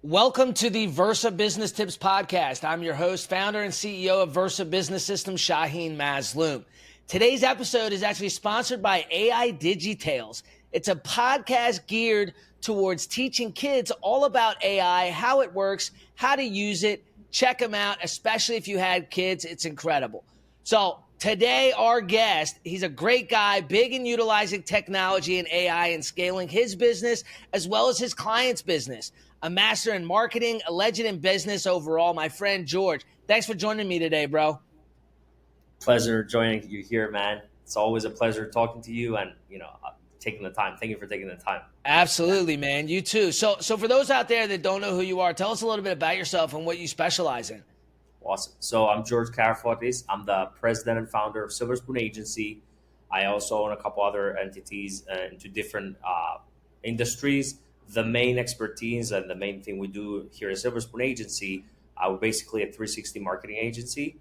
Welcome to the Versa Business Tips Podcast. I'm your host, founder, and CEO of Versa Business Systems, Shaheen Mazloom. Today's episode is actually sponsored by AI Digitales. It's a podcast geared towards teaching kids all about AI, how it works, how to use it. Check them out, especially if you had kids. It's incredible. So today, our guest, he's a great guy, big in utilizing technology and AI and scaling his business as well as his client's business. A master in marketing, a legend in business overall, my friend George. Thanks for joining me today, bro. Pleasure joining you here, man. It's always a pleasure talking to you and, taking the time. Thank you for taking the time. Absolutely, man. You too. So for those out there that don't know who you are, tell us a little bit about yourself and what you specialize in. Awesome. So I'm George Karafotis. I'm the president and founder of SilverSpoon Agency. I also own a couple other entities into different industries. The main expertise and the main thing we do here at SilverSpoon Agency, we're basically a 360 marketing agency,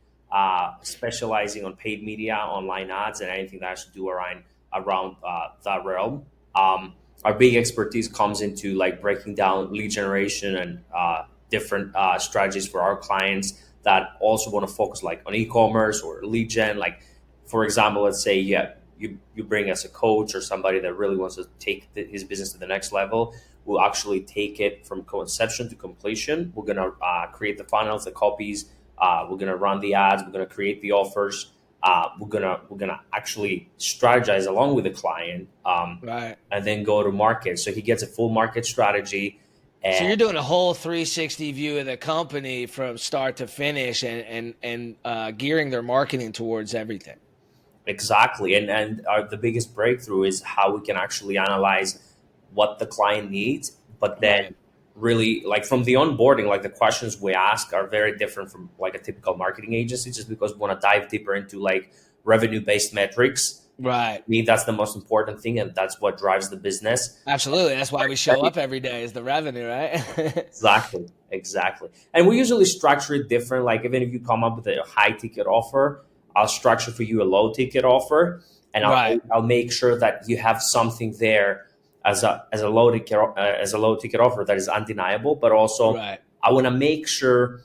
specializing on paid media, online ads, and anything that has to do around that realm. Our big expertise comes into like breaking down lead generation and different strategies for our clients that also want to focus like on e-commerce or lead gen. Like, for example, let's say you bring us a coach or somebody that really wants to take his business to the next level. We'll actually take it from conception to completion. We're gonna create the funnels, the copies. We're gonna run the ads. We're gonna create the offers. We're gonna actually strategize along with the client, Right. and then go to market. So he gets a full market strategy. So you're doing a whole 360 view of the company from start to finish and gearing their marketing towards everything. Exactly, and the biggest breakthrough is how we can actually analyze what the client needs, but then really like from the onboarding, like the questions we ask are very different from like a typical marketing agency, just because we want to dive deeper into like revenue-based metrics. Right. To me, that's the most important thing, and that's what drives the business. Absolutely. That's why we show up every day is the revenue, right? Exactly. And we usually structure it different. Like even if you come up with a high ticket offer, I'll structure for you a low ticket offer, and I'll make sure that you have something there as a low ticket offer that is undeniable, but also I want to make sure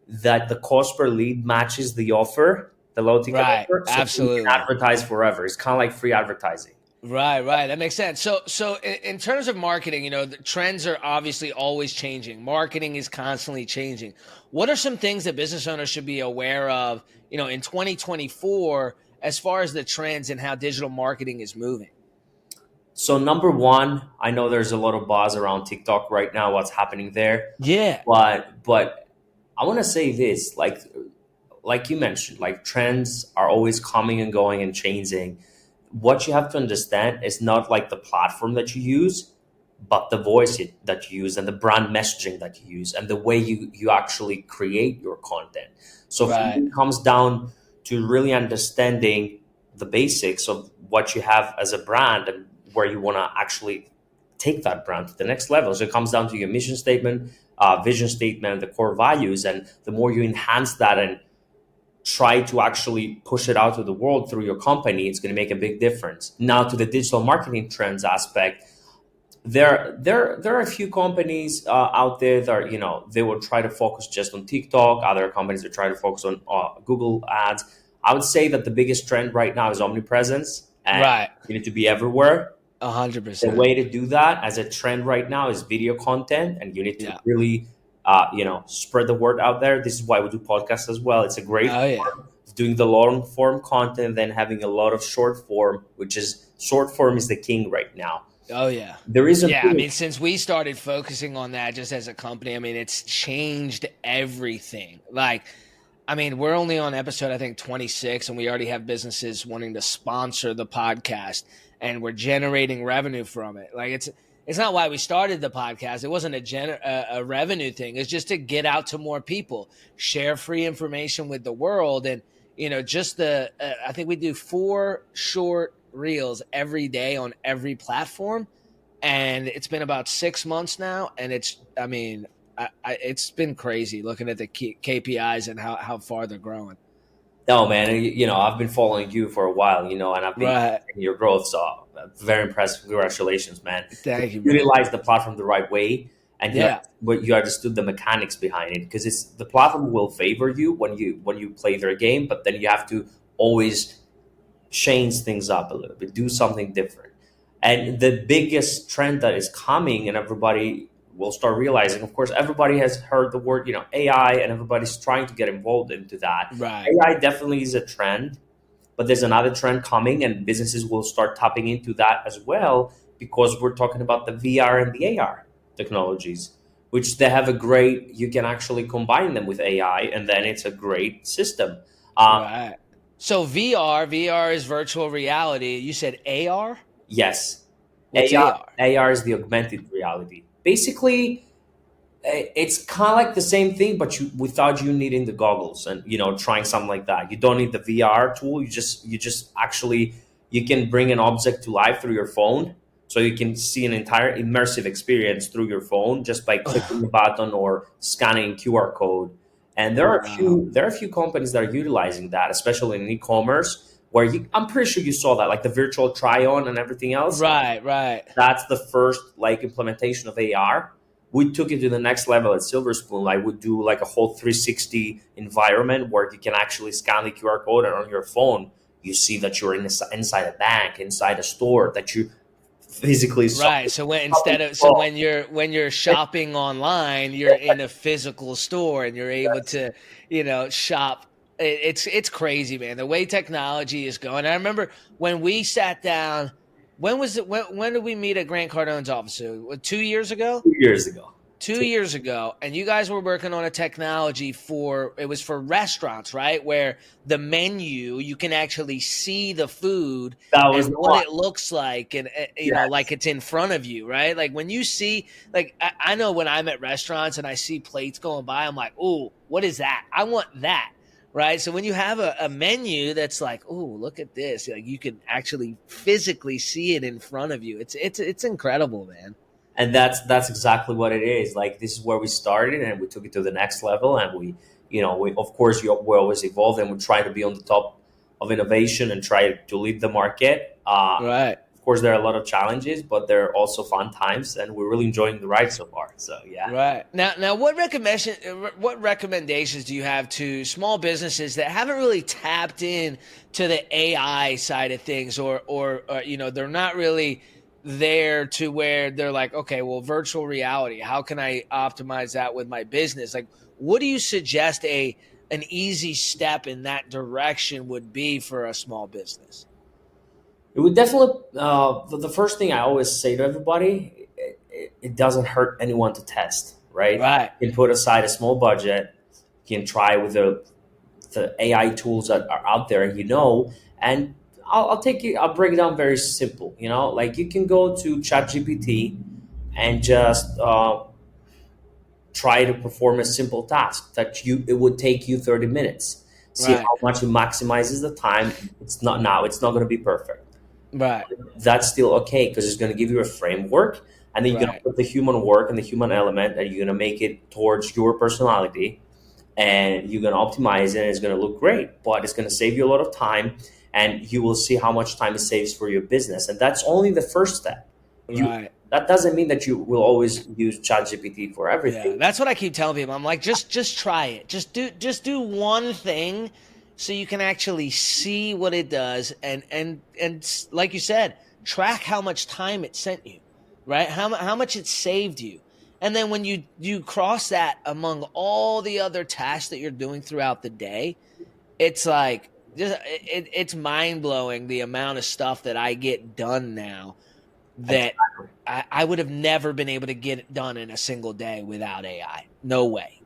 that the cost per lead matches the offer, the low ticket offer. So Absolutely. you can advertise forever. It's kind of like free advertising. Right. That makes sense. So in terms of marketing, the trends are obviously always changing. Marketing is constantly changing. What are some things that business owners should be aware of, in 2024, as far as the trends and how digital marketing is moving? So number one, I know there's a lot of buzz around TikTok right now, what's happening there. Yeah. But I want to say this, like you mentioned, like trends are always coming and going and changing. What you have to understand is not like the platform that you use, but the voice that you use and the brand messaging that you use and the way you actually create your content. So for me, it comes down to really understanding the basics of what you have as a brand and where you want to actually take that brand to the next level. So it comes down to your mission statement, vision statement, the core values. And the more you enhance that and try to actually push it out to the world through your company, it's going to make a big difference. Now to the digital marketing trends aspect, there are a few companies out there that they will try to focus just on TikTok. Other companies that try to focus on Google ads. I would say that the biggest trend right now is omnipresence, and you need to be everywhere. 100%. The way to do that as a trend right now is video content, and you need to really spread the word out there. This is why we do podcasts as well. It's a great form of doing the long form content, then having a lot of short form, short form is the king right now. Oh yeah. There is since we started focusing on that just as a company, it's changed everything. We're only on episode, I think 26, and we already have businesses wanting to sponsor the podcast, and we're generating revenue from it. It's not why we started the podcast. It wasn't a revenue thing. It's just to get out to more people, share free information with the world. And, I think we do 4 short reels every day on every platform. And it's been about 6 months now. And it's been crazy looking at the KPIs and how far they're growing. No, man, I've been following you for a while, and I've been seeing your growth. So very impressed. Congratulations, man. Thank you. Utilize the platform the right way and Yeah. you understood the mechanics behind it, because it's the platform will favor you when you play their game, but then you have to always change things up a little bit, do something different. And the biggest trend that is coming, and everybody will start realizing, of course, everybody has heard the word, AI, and everybody's trying to get involved into that. Right. AI definitely is a trend, but there's another trend coming, and businesses will start tapping into that as well, because we're talking about the VR and the AR technologies, which they have a great, you can actually combine them with AI, and then it's a great system. Right. So VR is virtual reality. You said AR? Yes, What's AR? AR is the augmented reality. Basically, it's kind of like the same thing, but without you needing the goggles and trying something like that. You don't need the VR tool. You just actually, you can bring an object to life through your phone, so you can see an entire immersive experience through your phone just by clicking the button or scanning QR code. And Wow. there are a few companies that are utilizing that, especially in e-commerce, where I'm pretty sure you saw that, like the virtual try-on and everything else. Right, right. That's the first like implementation of AR. We took it to the next level at SilverSpoon. Like, we do like a whole 360 environment where you can actually scan the QR code, and on your phone you see that you're inside a bank, inside a store, that you physically saw. Right. So when you're shopping online, you're in a physical store and you're able to, shop. It's crazy, man. The way technology is going. I remember when we sat down. When was it? When did we meet at Grant Cardone's office? 2 years ago. 2 years ago. 2 years ago, and you guys were working on a technology for restaurants, right? Where the menu, you can actually see the food That was and the what one. it looks like, and Yes. like it's in front of you, right? Like when you see, like I know when I'm at restaurants and I see plates going by, I'm like, oh, what is that? I want that. Right. So when you have a menu that's like, oh, look at this, like you can actually physically see it in front of you. It's incredible, man. And that's exactly what it is. Like, this is where we started, and we took it to the next level, and we of course we always evolve, and we try to be on the top of innovation and try to lead the market. Right. Of course, there are a lot of challenges, but there are also fun times, and we're really enjoying the ride so far. So yeah. Right. Now, what recommendations do you have to small businesses that haven't really tapped in to the AI side of things, or they're not really there to where they're like, okay, well, virtual reality, how can I optimize that with my business? Like, what do you suggest an easy step in that direction would be for a small business? It would definitely, the first thing I always say to everybody, it doesn't hurt anyone to test, right? Right. You can put aside a small budget, you can try with the AI tools that are out there, and I'll break it down very simple, like you can go to ChatGPT and just try to perform a simple task that it would take you 30 minutes. See Right. how much it maximizes the time. It's not going to be perfect. Right. That's still okay, because it's going to give you a framework, and then you're going to Right. put the human work and the human element, and you're going to make it towards your personality, and you're going to optimize it, and it's going to look great, but it's going to save you a lot of time, and you will see how much time it saves for your business. And that's only the first step. Right. That doesn't mean that you will always use ChatGPT for Yeah, everything. that's what I keep telling people. I'm like, just try it. Just do one thing, so you can actually see what it does, and like you said, track how much time it sent you, right? How much it saved you, and then when you cross that among all the other tasks that you're doing throughout the day, it's like it's mind blowing the amount of stuff that I get done now that Exactly. I would have never been able to get it done in a single day without AI. No way.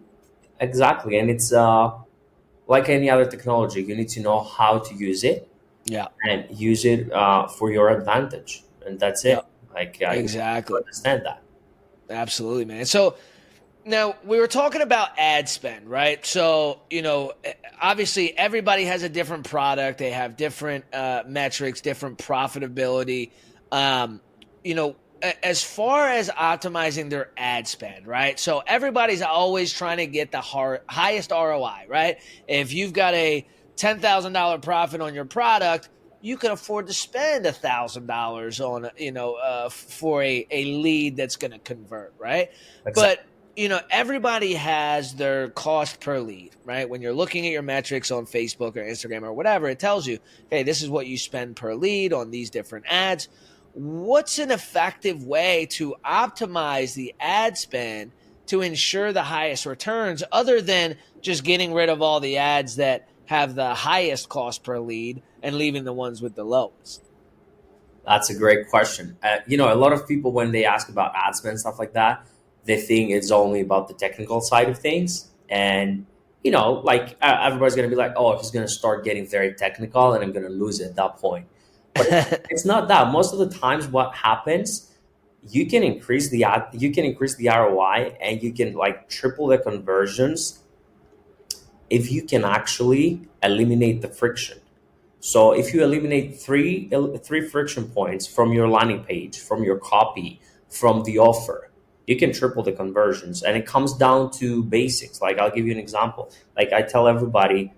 Exactly. And it's like any other technology, you need to know how to use it, Yeah. and use it for your advantage. And that's Yeah. it. Like, you need to Exactly. understand that. Absolutely, man. So now we were talking about ad spend, right? So, obviously everybody has a different product. They have different metrics, different profitability. You know, as far as optimizing their ad spend, right? So everybody's always trying to get the highest ROI, right? If you've got a $10,000 profit on your product, you can afford to spend $1,000 on, for a lead that's going to convert, right? Exactly. But everybody has their cost per lead, right? When you're looking at your metrics on Facebook or Instagram or whatever, it tells you, hey, this is what you spend per lead on these different ads. What's an effective way to optimize the ad spend to ensure the highest returns other than just getting rid of all the ads that have the highest cost per lead and leaving the ones with the lowest? That's a great question. A lot of people, when they ask about ad spend and stuff like that, they think it's only about the technical side of things. And, everybody's going to be like, oh, he's going to start getting very technical and I'm going to lose it at that point. But it's not that. Most of the times what happens, you can increase the ROI, and you can like triple the conversions if you can actually eliminate the friction. So if you eliminate three friction points from your landing page, from your copy, from the offer, you can triple the conversions. And it comes down to basics. Like, I'll give you an example. Like, I tell everybody,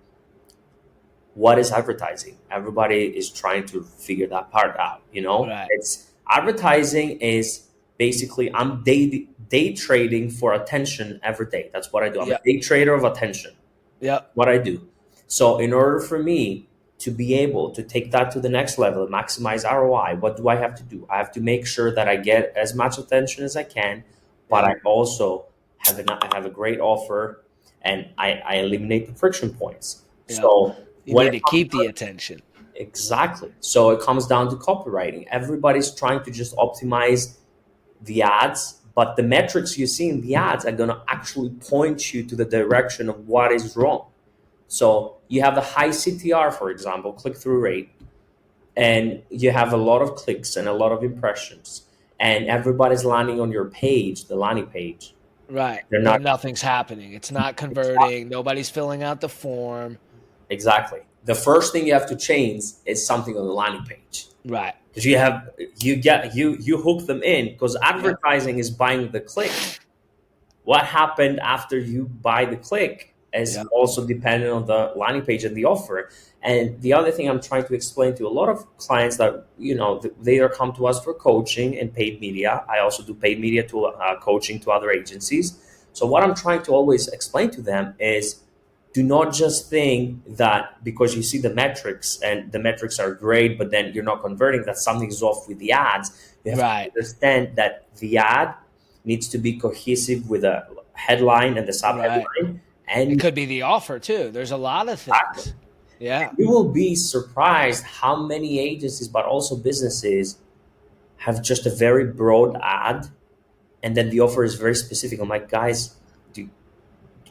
what is advertising? Everybody is trying to figure that part out. Right. It's advertising is basically, I'm day trading for attention every day. That's what I do. I'm a day trader of attention. Yep. What I do. So in order for me to be able to take that to the next level and maximize ROI, what do I have to do? I have to make sure that I get as much attention as I can, but I also have a great offer, and I eliminate the friction points. So you need to keep the attention. Exactly. So it comes down to copywriting. Everybody's trying to just optimize the ads, but the metrics you see in the ads are going to actually point you to the direction of what is wrong. So you have the high CTR, for example, click-through rate, and you have a lot of clicks and a lot of impressions, and everybody's landing on your page, the landing page. Right. Nothing's happening. It's not converting. Nobody's filling out the form. Exactly. The first thing you have to change is something on the landing page. Right. Because you hook them in, because advertising is buying the click. What happened after you buy the click is also dependent on the landing page and the offer. And the other thing I'm trying to explain to a lot of clients that, they either come to us for coaching and paid media. I also do paid media to coaching to other agencies. So what I'm trying to always explain to them is, do not just think that because you see the metrics and the metrics are great, but then you're not converting, that something's off with the ads. You have to understand that the ad needs to be cohesive with a headline and the subheadline. Right. And it could be the offer too. There's a lot of things. Exactly. Yeah. You will be surprised how many agencies, but also businesses, have just a very broad ad, and then the offer is very specific. I'm like, guys,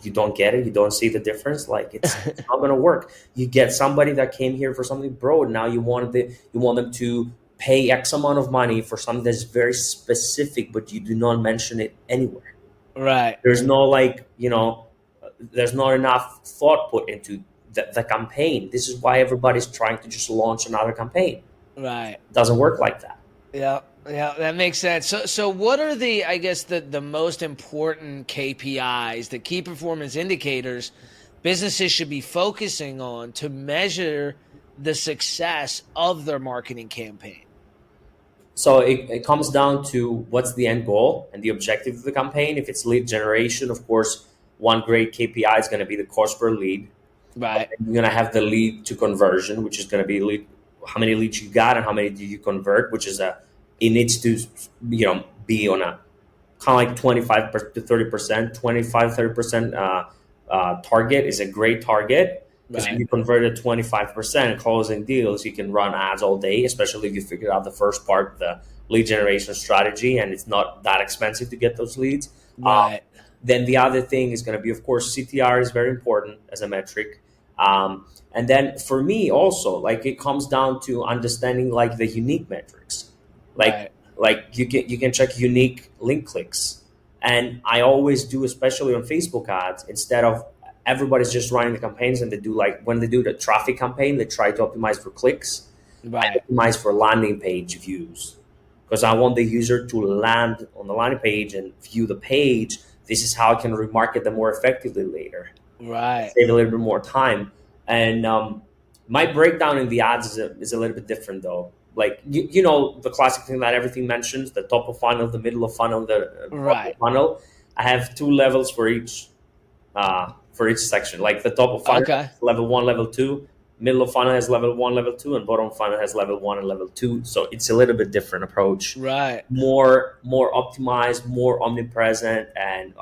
you don't get it? You don't see the difference? Like, it's not going to work. You get somebody that came here for something broad. Now you want them to pay X amount of money for something that's very specific, but you do not mention it anywhere. Right. There's no there's not enough thought put into the campaign. This is why everybody's trying to just launch another campaign. Right. It doesn't work like that. Yeah. Yeah, that makes sense. So what are the most important KPIs, the key performance indicators businesses should be focusing on to measure the success of their marketing campaign? So it comes down to what's the end goal and the objective of the campaign. If it's lead generation, of course, one great KPI is going to be the cost per lead. Right. You're going to have the lead to conversion, which is going to be how many leads you got and how many do you convert, which is it needs to, be on a kind of like 25 to 30%, 25, 30% target is a great target. Because if you convert at 25% closing deals, you can run ads all day, especially if you figure out the first part, the lead generation strategy, and it's not that expensive to get those leads. Right. Then the other thing is going to be, of course, CTR is very important as a metric. And then for me also, like, it comes down to understanding like the unique metrics. Like you can check unique link clicks. And I always do, especially on Facebook ads, instead of everybody's just running the campaigns, and they do, like, when they do the traffic campaign, they try to optimize for clicks, and optimize for landing page views. Because I want the user to land on the landing page and view the page. This is how I can remarket them more effectively later. Right. Save a little bit more time. And My breakdown in the ads is a little bit different though. Like you know the classic thing that everything mentions: the top of funnel, the middle of funnel, the bottom Right. of funnel. I have two levels for each section. Like the top of funnel Okay. level one, level two. Middle of funnel has level one, level two, and bottom of funnel has level one and level two. So it's a little bit different approach. Right. More optimized, more omnipresent, and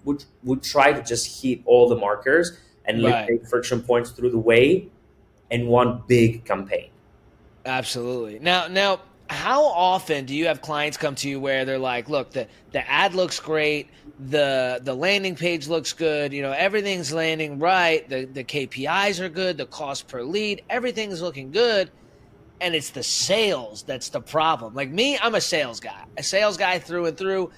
would try to just hit all the markers and Right. eliminate friction points through the way in one big campaign. Absolutely. Now, how often do you have clients come to you where they're like, "Look, the ad looks great, the landing page looks good, everything's landing right, the KPIs are good, the cost per lead, everything's looking good, and it's the sales that's the problem." Like me, I'm a sales guy through and through.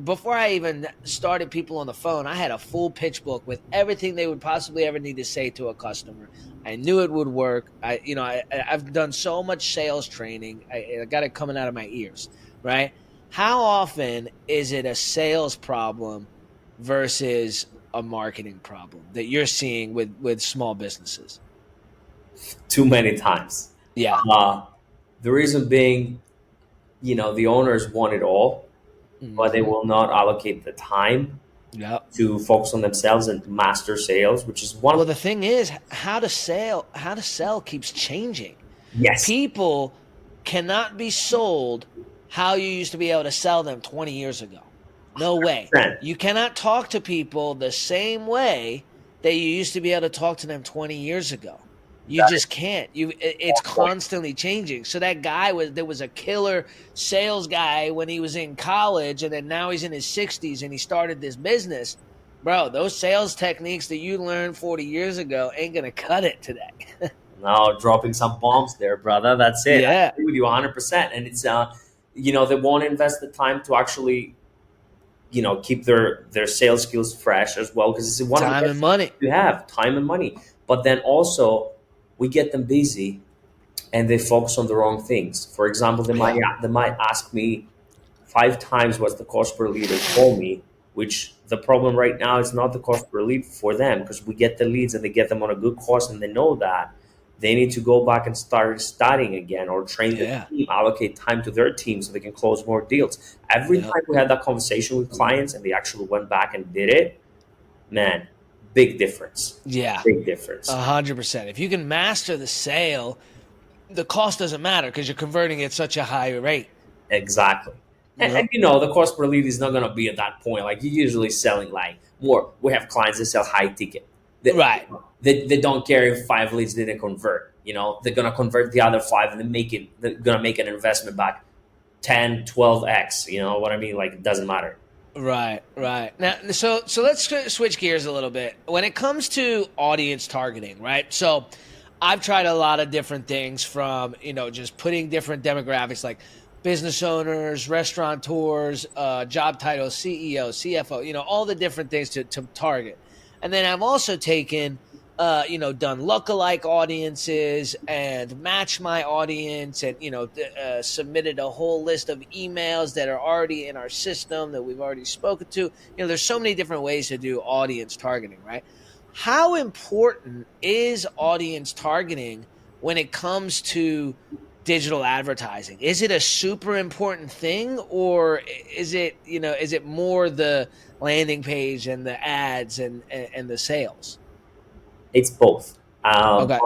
Before I even started people on the phone, I had a full pitch book with everything they would possibly ever need to say to a customer. I knew it would work. I've done so much sales training. I got it coming out of my ears, right? How often is it a sales problem versus a marketing problem that you're seeing with small businesses? Too many times. Yeah. Uh, the reason being, the owners want it all, but they Mm-hmm. will not allocate the time Yep. to focus on themselves and master sales, which is one. Well, the thing is, how to sell keeps changing. Yes, People cannot be sold how you used to be able to sell them 20 years ago. No way. 100%. You cannot talk to people the same way that you used to be able to talk to them 20 years ago. You That just can't. It's is one point. constantly changing. So that guy was a killer sales guy when he was in college, and then now he's in his 60s and he started this business. Bro, those sales techniques that you learned 40 years ago ain't gonna cut it today. Now dropping some bombs there, brother. That's it. I Yeah. agree with you 100%. And it's they won't invest the time to actually keep their sales skills fresh as well, because it's one of the Time and best money. you have, time and money. But then also we get them busy and they focus on the wrong things. For example, Yeah. they might ask me 5 times what's the cost per lead, or call me, which the problem right now is not the cost per lead for them, because we get the leads and they get them on a good cost, and they know that they need to go back and start studying again, or train the Yeah. team, allocate time to their team so they can close more deals. Every Yeah. time we had that conversation with clients and they actually went back and did it, man, big difference. Yeah. Big difference. 100%. If you can master the sale, the cost doesn't matter because you're converting at such a high rate. Exactly. And Yep. the cost per lead is not going to be at that point. Like, you're usually selling like more. We have clients that sell high ticket. They, Right. they don't care if 5 leads didn't convert. They're going to convert the other 5, and they're going to make an investment back 10, 12x. You know what I mean? Like, it doesn't matter. Right. Now, so let's switch gears a little bit. When it comes to audience targeting, right? So I've tried a lot of different things, from just putting different demographics like business owners, restaurateurs, job titles, CEO, CFO, all the different things to target. And then I've also taken done lookalike audiences and match my audience, and submitted a whole list of emails that are already in our system that we've already spoken to. There's so many different ways to do audience targeting, right? How important is audience targeting when it comes to digital advertising? Is it a super important thing, or is it more the landing page and the ads and the sales? It's both. Okay.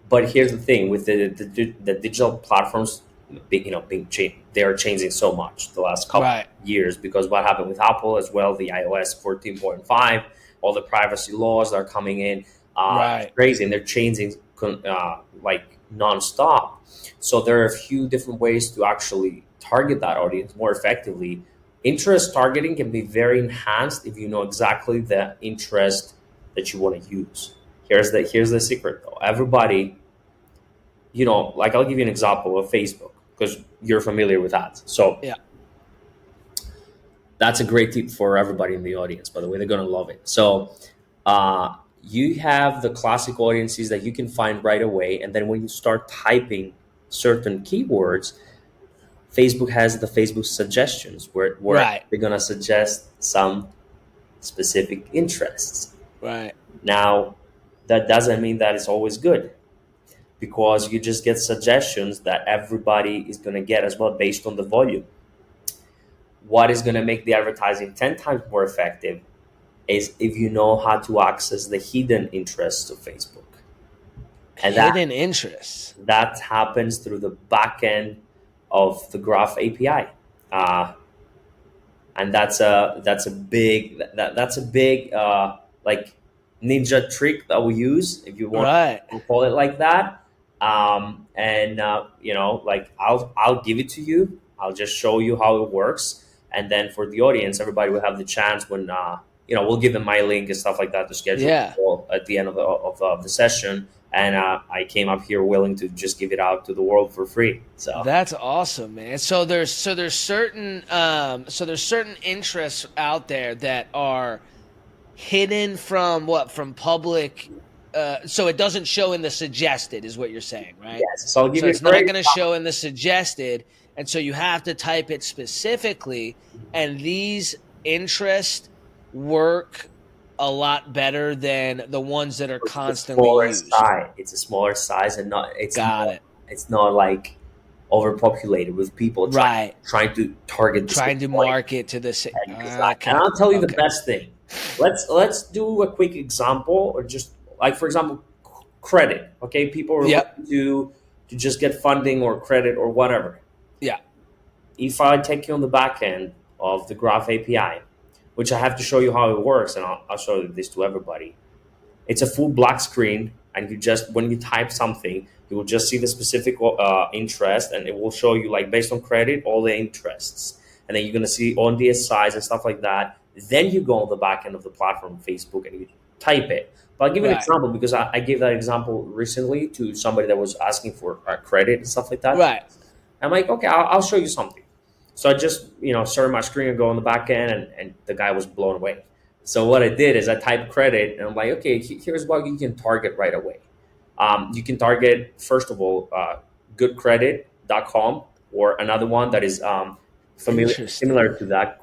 But here's the thing with the digital platforms, being changed. They are changing so much the last couple Right. of years, because what happened with Apple as well, the iOS 14.5, all the privacy laws are coming in. It's Right. crazy, and they're changing like nonstop. So there are a few different ways to actually target that audience more effectively. Interest targeting can be very enhanced if you know exactly the interest that you want to use. Here's the secret though. Everybody, like, I'll give you an example of Facebook, because you're familiar with ads. So Yeah. that's a great tip for everybody in the audience, by the way. They're gonna love it. So you have the classic audiences that you can find right away, and then when you start typing certain keywords, Facebook has the Facebook suggestions, where Right. they're gonna suggest some specific interests. Right. Now, That doesn't mean that it's always good, because you just get suggestions that everybody is going to get as well based on the volume. What is going to make the advertising 10 times more effective is if you know how to access the hidden interests of Facebook. And Hidden interests. that happens through the back end of the Graph API. Uh, and that's a big that's a big like ninja trick that we use, if you want Right. to call it like that. And you know, like I'll give it to you. I'll just show you how it works, and then for the audience, everybody will have the chance when you know, we'll give them my link and stuff like that to schedule a Yeah. call at the end of the session. And I came up here willing to just give it out to the world for free. So That's awesome, man. So there's certain interests out there that are hidden from what, from public, so it doesn't show in the suggested, is what you're saying, right? yes, so I'll give So you it's a not great going to show in the suggested, and so you have to type it specifically, and these interests work a lot better than the ones that are it's a constantly smaller used. size. It's a smaller size, and Got it. it's not like overpopulated with people Right. trying to target the Trying to same point. market to the same. Exactly. And I'll tell you the best thing. Let's do a quick example, or just like, for example, credit. Okay, people are Yep. looking to just get funding or credit or whatever. Yeah. If I take you on the back end of the Graph API, which I have to show you how it works, and I'll show this to everybody. It's a full black screen, and you just, when you type something, you will just see the specific interest, and it will show you, like, based on credit, all the interests, and then you're gonna see on the size and stuff like that. Then you go on the back end of the platform, Facebook, and you type it. But I'll give you an Right. example, because I gave that example recently to somebody that was asking for credit and stuff like that. Right. I'm like, okay, I'll show you something. So I just, you know, started my screen and go on the back end, and the guy was blown away. So what I did is I typed credit, and I'm like, okay, here's what you can target right away. You can target, first of all, goodcredit.com, or another one that is Interesting. similar to that,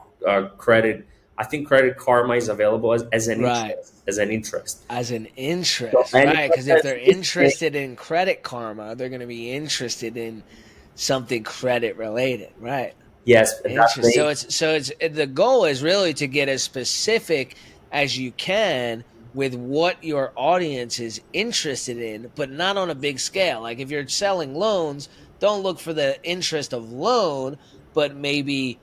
credit. I think Credit Karma is available as an Right. interest, as an interest. As an interest, So right? Because if they're anyone interested in Credit Karma, they're going to be interested in something credit related, right? Yes, and that's Interesting. So it's the goal is really to get as specific as you can with what your audience is interested in, but not on a big scale. Like if you're selling loans, don't look for the interest of loan, but maybe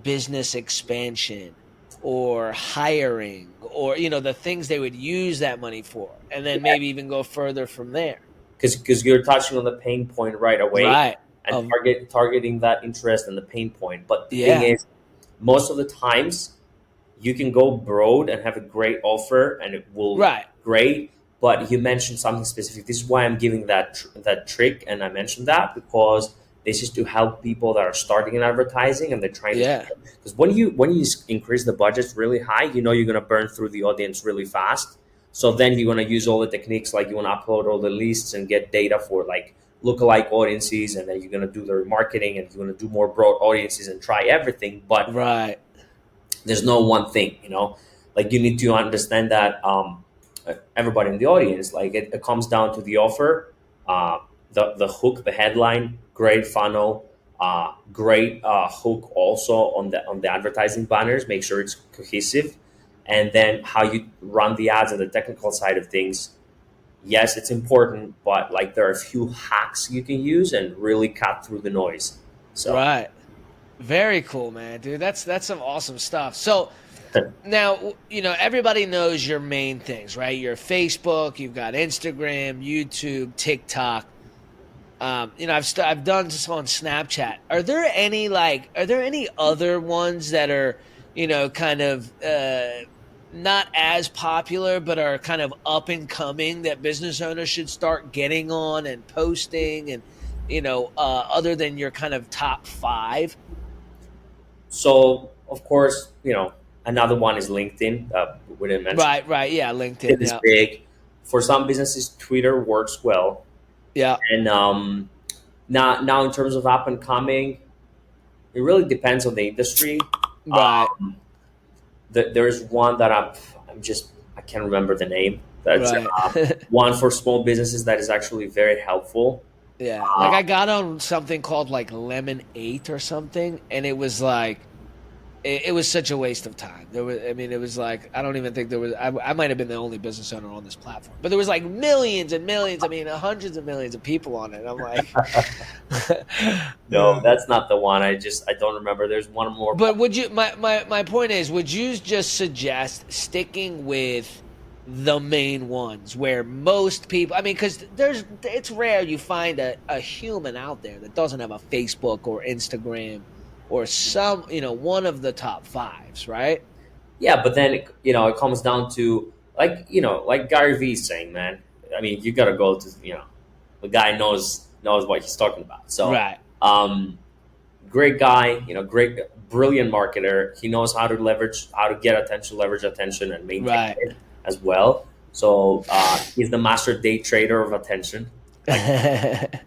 business expansion or hiring, or the things they would use that money for, and then maybe even go further from there. because you're touching on the pain point right away, Right. and targeting that interest and the pain point. But the Yeah. thing is, most of the times you can go broad and have a great offer, and it will Right. great. But you mentioned something specific. This is why I'm giving that trick, and I mentioned that because this is to help people that are starting in advertising and they're trying Yeah. to. Because when you increase the budgets really high, you know you're gonna burn through the audience really fast. So then you're gonna use all the techniques, like you want to upload all the lists and get data for like lookalike audiences, and then you're gonna do the remarketing, and you're gonna do more broad audiences and try everything. But Right. there's no one thing, like you need to understand that everybody in the audience, like it comes down to the offer, the hook, the headline, great funnel, great hook also on the advertising banners. Make sure it's cohesive, and then how you run the ads and the technical side of things. Yes, it's important, but like there are a few hacks you can use and really cut through the noise. So Right. Very cool, man, dude. That's some awesome stuff. So now, everybody knows your main things, right? Your Facebook, you've got Instagram, YouTube, TikTok. I've done this on Snapchat. Are there any other ones that are, kind of not as popular, but are kind of up and coming that business owners should start getting on and posting, and other than your kind of top 5? So of course, another one is LinkedIn. We didn't mention. Right. Yeah, LinkedIn. It is Yeah. big. For some businesses, Twitter works well. Yeah. And now in terms of up and coming, it really depends on the industry. Right. There's one that I can't remember the name, That's Right. one for small businesses that is actually very helpful. Yeah. Like I got on something called like Lemon 8 or something, and it was like it was such a waste of time. There was, I mean, it was like I don't even think there was. I might have been the only business owner on this platform, but there was like millions and millions. I mean, hundreds of millions of people on it. And I'm like, No, that's not the one. I don't remember. There's one more. but would you? My point is, would you just suggest sticking with the main ones where most people? I mean, because it's rare you find a human out there that doesn't have a Facebook or Instagram or some, one of the top fives, right? Yeah, but then it comes down to like Gary Vee's saying, man. I mean, you gotta go to the guy knows what he's talking about. So, Right. great guy, great, brilliant marketer. He knows how to get attention, leverage attention, and maintain Right. it as well. So he's the master day trader of attention.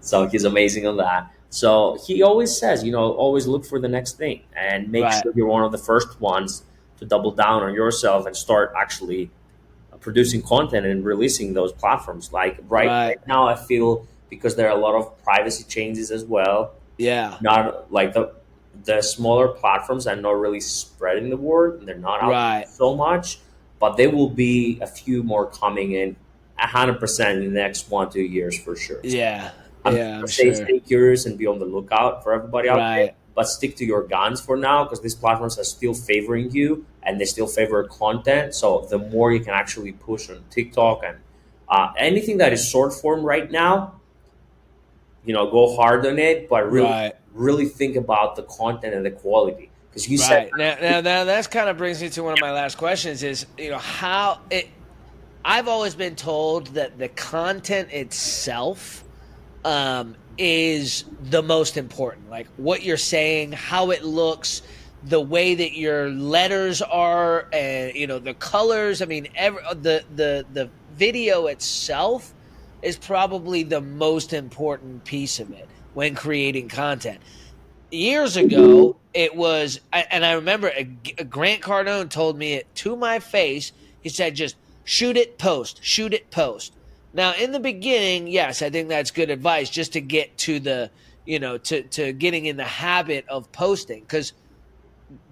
So he's amazing on that. So he always says, always look for the next thing and make Right. sure you're one of the first ones to double down on yourself and start actually producing content and releasing those platforms. Like right now, I feel because there are a lot of privacy changes as well. Yeah. Not like the smaller platforms are not really spreading the word. They're not out Right. so much, but there will be a few more coming in 100% in the next 1-2 years for sure. Yeah. I'm Yeah, I'm say sure. stay curious and be on the lookout for everybody out there, Right. but stick to your guns for now because these platforms are still favoring you and they still favor content. So the more you can actually push on TikTok and anything that is short form right now, go hard on it, but really, Right. really think about the content and the quality because you said Right. Now that's kind of brings me to one of my last questions is, how it I've always been told that the content itself is the most important. Like what you're saying, how it looks, the way that your letters are, and the colors. I mean, the video itself is probably the most important piece of it when creating content. Years ago, it was, and I remember Grant Cardone told me it to my face. He said, just shoot it, shoot it, post. Now, in the beginning, yes, I think that's good advice just to get to the, to getting in the habit of posting because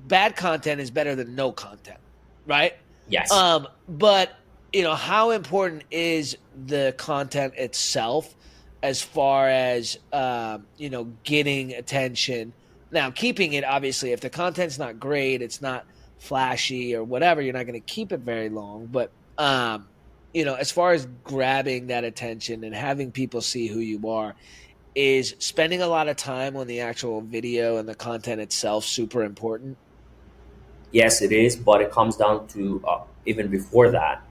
bad content is better than no content, right? yes. But, how important is the content itself as far as, getting attention? Now, keeping it, obviously, if the content's not great, it's not flashy or whatever, you're not going to keep it very long. But, as far as grabbing that attention and having people see who you are, is spending a lot of time on the actual video and the content itself super important? Yes, it is, but it comes down to even before that.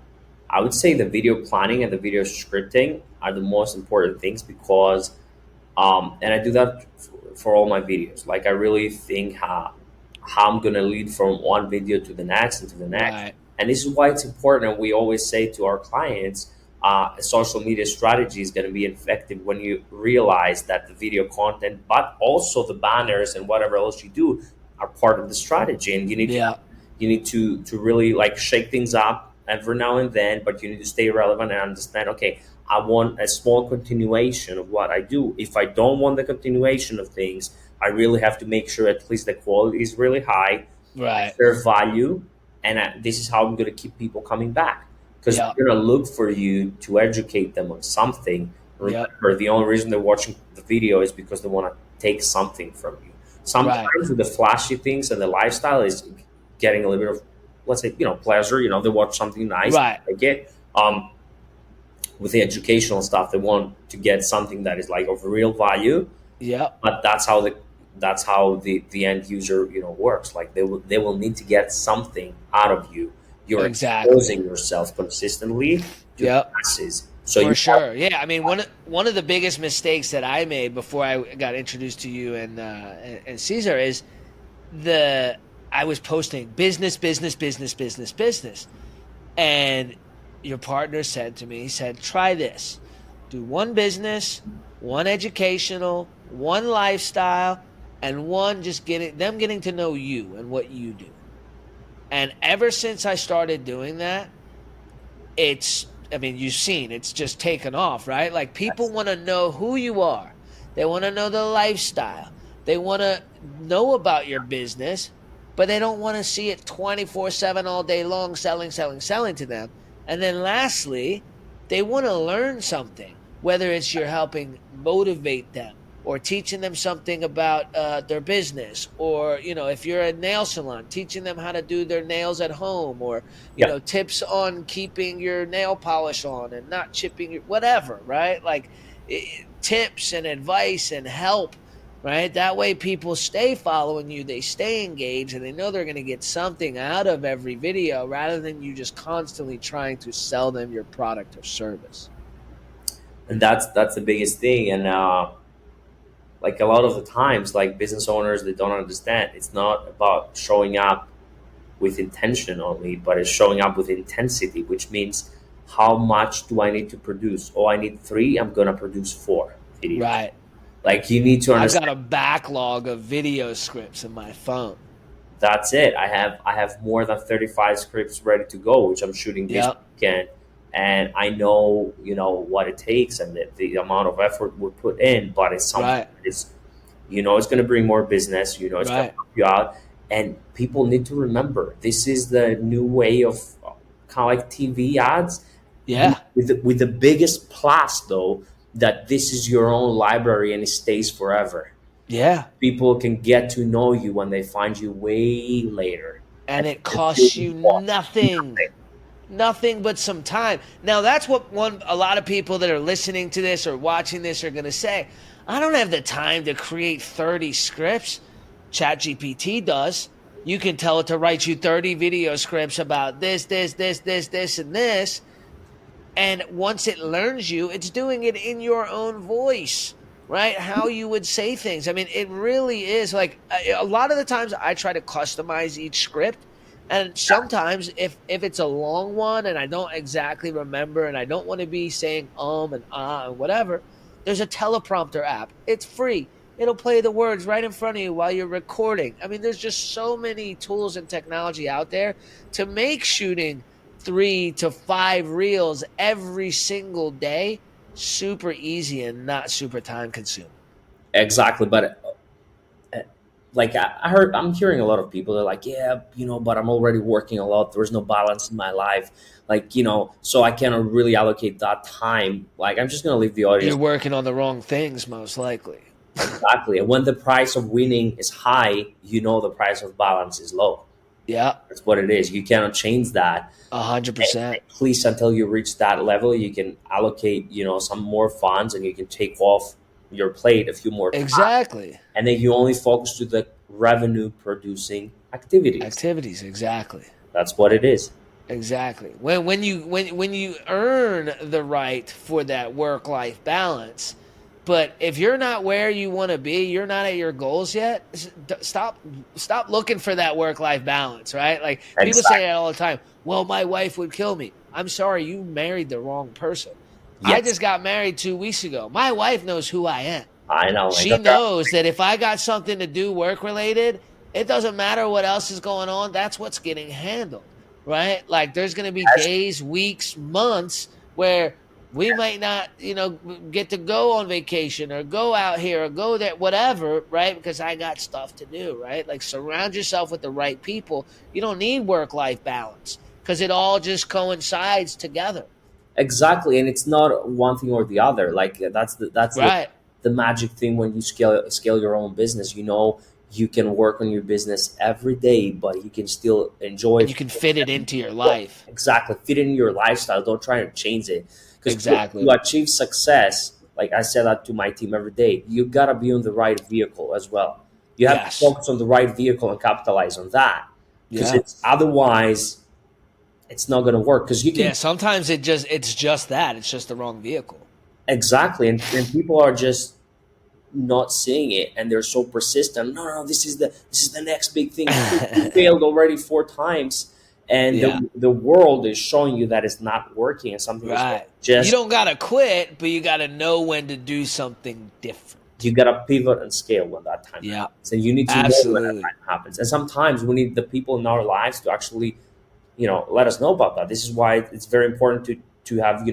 I would say the video planning and the video scripting are the most important things because, and I do that for all my videos. Like I really think how I'm gonna lead from one video to the next and to the next. Right. And this is why it's important. And we always say to our clients, a social media strategy is going to be effective when you realize that the video content, but also the banners and whatever else you do, are part of the strategy. And you need to really like shake things up every now and then, but you need to stay relevant and understand. Okay, I want a small continuation of what I do. If I don't want the continuation of things, I really have to make sure at least the quality is really high, Right. fair value, and this is how I'm going to keep people coming back because Yep. they're going to look for you to educate them on something. Remember, the only reason they're watching the video is because they want to take something from you. Sometimes with the flashy things and the lifestyle is getting a little bit of, let's say, pleasure. They watch something nice, Right. they get. With the educational stuff, they want to get something that is like of real value. Yep. But that's how the end user works. Like they will need to get something out of you. You're exposing yourself consistently to the masses. So for sure. Yeah, I mean, one of the biggest mistakes that I made before I got introduced to you and Caesar is I was posting business, and your partner said to me, he said, try this. Do one business, one educational, one lifestyle, and one just getting to know you and what you do. And ever since I started doing that, it's I mean, you've seen it's just taken off, right? Like people want to know who you are. They want to know the lifestyle. They want to know about your business, but they don't want to see it 24/7 all day long selling, selling, selling to them. And then lastly, they want to learn something, whether it's you're helping motivate them or teaching them something about their business, or if you're a nail salon, teaching them how to do their nails at home, or Yeah. tips on keeping your nail polish on and not chipping your whatever, right? Like tips and advice and help, right? That way people stay following you, they stay engaged, and they know they're going to get something out of every video rather than you just constantly trying to sell them your product or service. And that's the biggest thing. And like a lot of the times, like business owners, they don't understand. It's not about showing up with intention only, but it's showing up with intensity, which means how much do I need to produce? Oh, I need 3. I'm gonna produce 4 videos. Right. Like you need to I've understand. got a backlog of video scripts in my phone. That's it. I have more than 35 scripts ready to go, which I'm shooting this Yep. weekend, and I know what it takes and the amount of effort we put in. But it's something Right. that is, it's going to bring more business. It's going to Right. help you out, and people need to remember this is the new way of kind of like TV ads. Yeah. With the biggest plus though, that this is your own library and it stays forever. Yeah. People can get to know you when they find you way later. And it costs you nothing. Nothing but some time. Now that's what a lot of people that are listening to this or watching this are going to say. I don't have the time to create 30 scripts. ChatGPT does. You can tell it to write you 30 video scripts about this, and this. And once it learns you, it's doing it in your own voice, right? How you would say things. I mean, it really is like a lot of the times I try to customize each script. And sometimes if it's a long one and I don't exactly remember and I don't want to be saying and and whatever, there's a teleprompter app. It's free. It'll play the words right in front of you while you're recording. I mean, there's just so many tools and technology out there to make shooting 3 to 5 reels every single day super easy and not super time consuming. Exactly, but like I'm hearing a lot of people. They're like, yeah, but I'm already working a lot. There's no balance in my life, like so I cannot really allocate that time. Like I'm just gonna leave the audience. You're working on the wrong things, most likely. Exactly, and when the price of winning is high, the price of balance is low. Yeah, that's what it is. You cannot change that. 100%. At least until you reach that level, you can allocate, some more funds, and you can take off your plate a few more times. Exactly. And then you only focus to the revenue producing activities. Exactly. That's what it is. Exactly. When you earn the right for that work-life balance, but if you're not where you want to be, you're not at your goals yet, stop looking for that work-life balance, right? Like people say it all the time. Well, my wife would kill me. I'm sorry, you married the wrong person. Yes. I just got married 2 weeks ago. My wife knows who I am. I know. She knows that if I got something to do work-related, it doesn't matter what else is going on. That's what's getting handled, right? Like there's going to be days, weeks, months where we might not, get to go on vacation or go out here or go there, whatever, right? Because I got stuff to do, right? Like surround yourself with the right people. You don't need work-life balance because it all just coincides together. Exactly, and it's not one thing or the other. Like that's right. The magic thing when you scale your own business. You can work on your business every day, but you can still enjoy it. You can fit it into your life. Exactly, fit it in your lifestyle. Don't try to change it. Exactly. To achieve success, like I say that to my team every day, you gotta be on the right vehicle as well. You have to focus on the right vehicle and capitalize on that, because it's otherwise it's not gonna work. Because you can. Yeah, sometimes it's just that it's just the wrong vehicle. Exactly, and people are just not seeing it, and they're so persistent. No, this is the next big thing. You failed already 4 times. And the world is showing you that it's not working, and something right. Just you don't gotta quit, but you gotta know when to do something different. You gotta pivot and scale when that time happens. And you need to know when that time happens. And sometimes we need the people in our lives to actually, let us know about that. This is why it's very important to to have,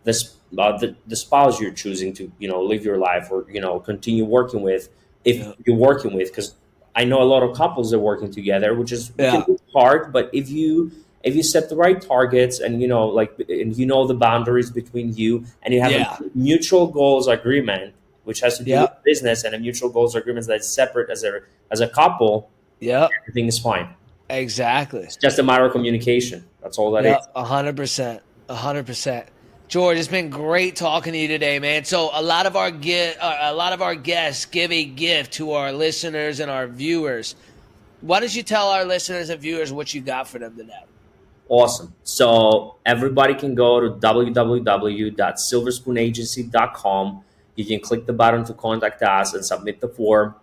this the spouse you're choosing to, live your life, or, continue working with, if Yeah. you're working with. Because I know a lot of couples are working together, which can Yeah. be hard. But if you set the right targets, and and the boundaries between you, and you have a Yeah. mutual goals agreement, which has to do with Yep. business, and a mutual goals agreement that's separate as a couple, Yep. everything is fine. Exactly. It's just a matter of communication. That's all that is. Yep. 100%. 100%. George, it's been great talking to you today, man. So a lot of our guests give a gift to our listeners and our viewers. Why don't you tell our listeners and viewers what you got for them today? Awesome. So everybody can go to www.silverspoonagency.com. You can click the button to contact us and submit the form.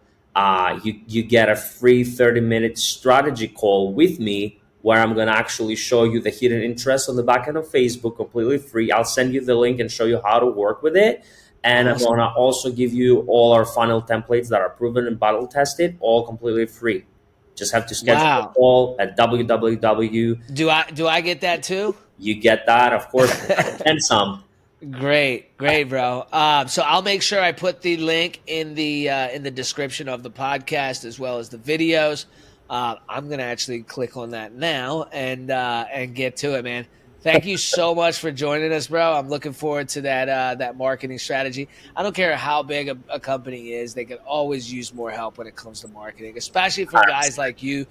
You get a free 30-minute strategy call with me, where I'm going to actually show you the hidden interest on the back end of Facebook, completely free. I'll send you the link and show you how to work with it. And I'm Awesome. going to also give you all our funnel templates that are proven and battle tested, all completely free. Just have to schedule a Wow. call at www. Do I get that too? You get that, of course, and some. Great, bro. So I'll make sure I put the link in the description of the podcast, as well as the videos. I'm gonna actually click on that now and get to it, man. Thank you so much for joining us, bro. I'm looking forward to that marketing strategy. I don't care how big a company is; they can always use more help when it comes to marketing, especially for guys like you.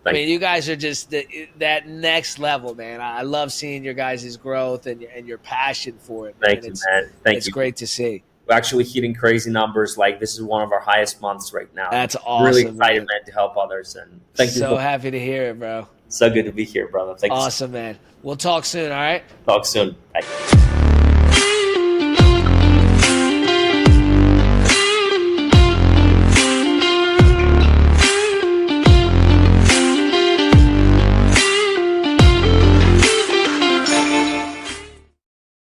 I mean, you guys are just that next level, man. I love seeing your guys' growth and your passion for it, man. Thank you, man. Thank It's you. great to see. We're actually hitting crazy numbers. Like, this is one of our highest months right now. That's Really awesome, excited, man. man, to help others. And thank you. So happy to hear it, bro. So good to be here, brother. Thank you. Awesome, man. We'll talk soon, all right? Talk soon. Bye.